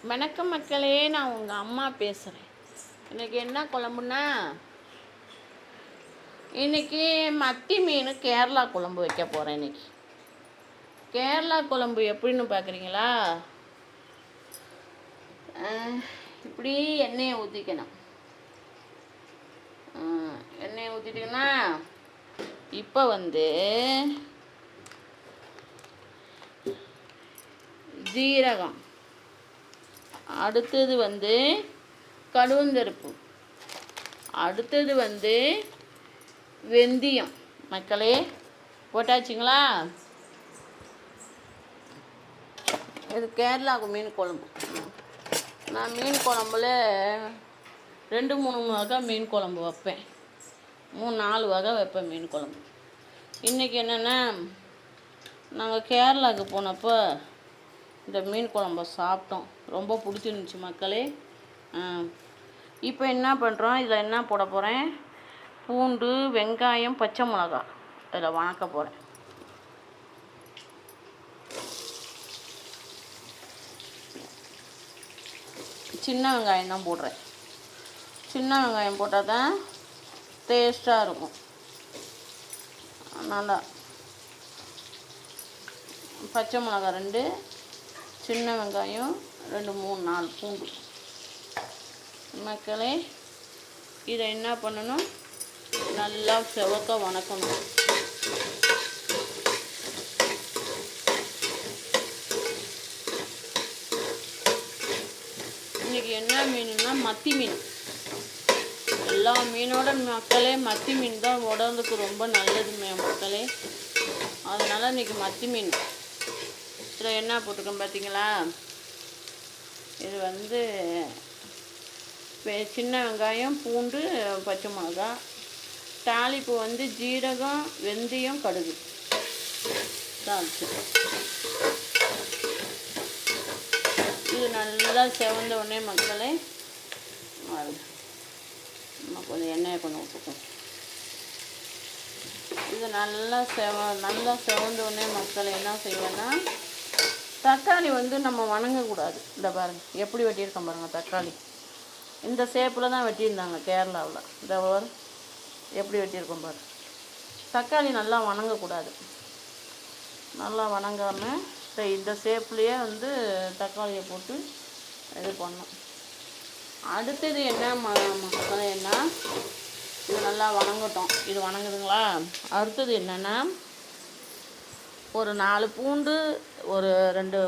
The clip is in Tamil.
வணக்கம் மக்களே, நான் உங்கள் அம்மா பேசுகிறேன். இன்றைக்கி என்ன குழம்புன்னா, இன்றைக்கி மத்தி மீன் கேரளா குழம்பு வைக்க போகிறேன். இன்றைக்கி கேரளா குழம்பு எப்படின்னு பார்க்குறீங்களா? இப்படி எண்ணெயை ஊற்றிக்கணும். எண்ணெயை ஊற்றிட்டிங்கன்னா இப்போ ஜீரகம், அடுத்தது கடுவந்தருப்பு, அடுத்தது வெந்தயம். மக்களே போட்டாச்சுங்களா? இது கேரளாவுக்கு மீன் குழம்பு. நான் மீன் குழம்புல 2-3 வகை மீன் குழம்பு வைப்பேன். 3-4 வகை வைப்பேன் மீன் குழம்பு. இன்றைக்கி என்னென்னா, நாங்கள் கேரளாவுக்கு போனப்போ இந்த மீன் குழம்ப சாப்பிட்டோம். ரொம்ப பிடிச்சிருந்துச்சி மக்களே. இப்போ என்ன பண்ணுறோம், இதில் என்ன போட போகிறேன், பூண்டு, வெங்காயம், பச்சை மிளகா இதில் வணக்க போகிறேன். சின்ன வெங்காயம் தான் போடுறேன். சின்ன வெங்காயம் போட்டால் தான் டேஸ்ட்டாக இருக்கும். நல்லா பச்சை மிளகா 2, சின்ன வெங்காயம் 2-3-4 பூண்டு. மக்களே, இதை என்ன பண்ணணும், நல்லா செவக்க வணக்கணும். இன்றைக்கி என்ன மீனுன்னா மத்தி மீன். எல்லா மீனோட மக்களே மத்தி மீன் தான் உடம்புக்கு ரொம்ப நல்லது மக்களே. அதனால் இன்றைக்கி மத்தி மீன். இதில் என்ன போட்டிருக்கோம் பார்த்தீங்களா? இது சின்ன வெங்காயம், பூண்டு, பச்சை மிளகா, தாளிப்பு ஜீரகம், வெந்தயம், கடுகு தாளிச்சு. இது நல்லா செவந்த உடனே மக்களே நம்ம கொஞ்சம் எண்ணெயை கொஞ்சம் ஊற்றுக்கும். இது நல்லா செவந்த உடனே மக்கள் என்ன செய்வேன்னா, தக்காளி நம்ம வணங்கக்கூடாது. இந்த பாருங்கள் எப்படி வெட்டியிருக்கோம் பாருங்கள். தக்காளி இந்த ஷேப்பில் தான் வெட்டியிருந்தாங்க கேரளாவில். இந்த எப்படி வெட்டியிருக்கோம் பாருங்கள். தக்காளி நல்லா வணங்கக்கூடாது. நல்லா வணங்காமல் இந்த ஷேப்லேயே தக்காளியை போட்டு இது பண்ணணும். அடுத்தது என்ன மக்களேன்னா, இது நல்லா வணங்கட்டும். இது வணங்குதுங்களா? அடுத்தது என்னென்னா, ஒரு 4 பூண்டு, ஒரு 2